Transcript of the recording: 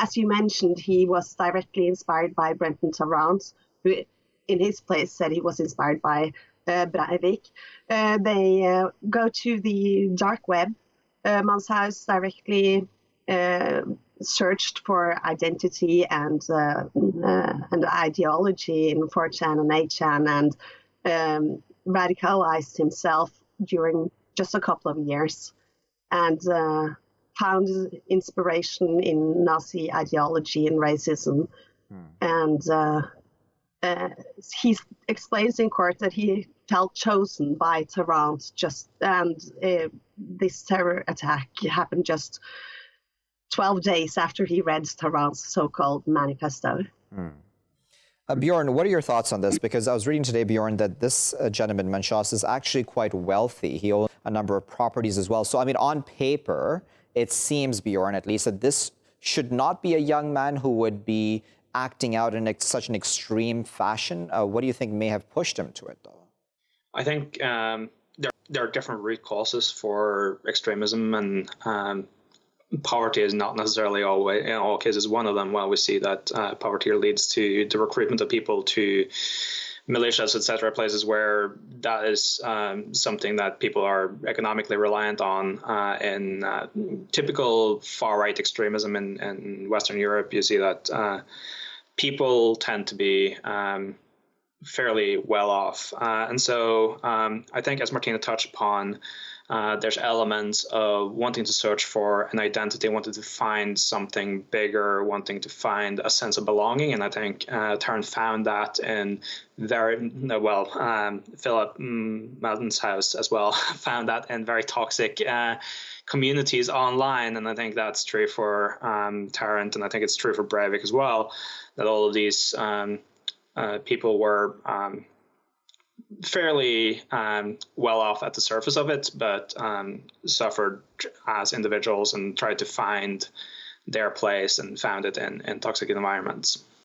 as you mentioned, he was directly inspired by Brenton Tarrant, who in his place said he was inspired by Breivik. They go to the dark web. Manshaus directly searched for identity and ideology in 4chan and 8chan, and radicalized himself during just a couple of years, and found inspiration in Nazi ideology and racism. And he explains in court that he felt chosen by Tarrant this terror attack happened just 12 days after he read Tarrant's so-called manifesto. Bjorn, what are your thoughts on this? Because I was reading today, Bjorn, that this gentleman, Manshaus, is actually quite wealthy. He owns a number of properties as well. So, I mean, on paper, it seems, Bjorn, at least, that this should not be a young man who would be acting out in such an extreme fashion. What do you think may have pushed him to it, though? I think there are different root causes for extremism, and poverty is not necessarily always, in all cases, one of them. Well, we see that poverty leads to the recruitment of people to militias, etc., places where that is something that people are economically reliant on. In typical far-right extremism in Western Europe, you see that people tend to be fairly well off. And so I think, as Martine touched upon, there's elements of wanting to search for an identity, wanting to find something bigger, wanting to find a sense of belonging. And I think Tarrant found that in Philip Manshaus as well, found that in very toxic communities online. And I think that's true for Tarrant, and I think it's true for Breivik as well, that all of these people were fairly well off at the surface of it, but suffered as individuals and tried to find their place and found it in toxic environments.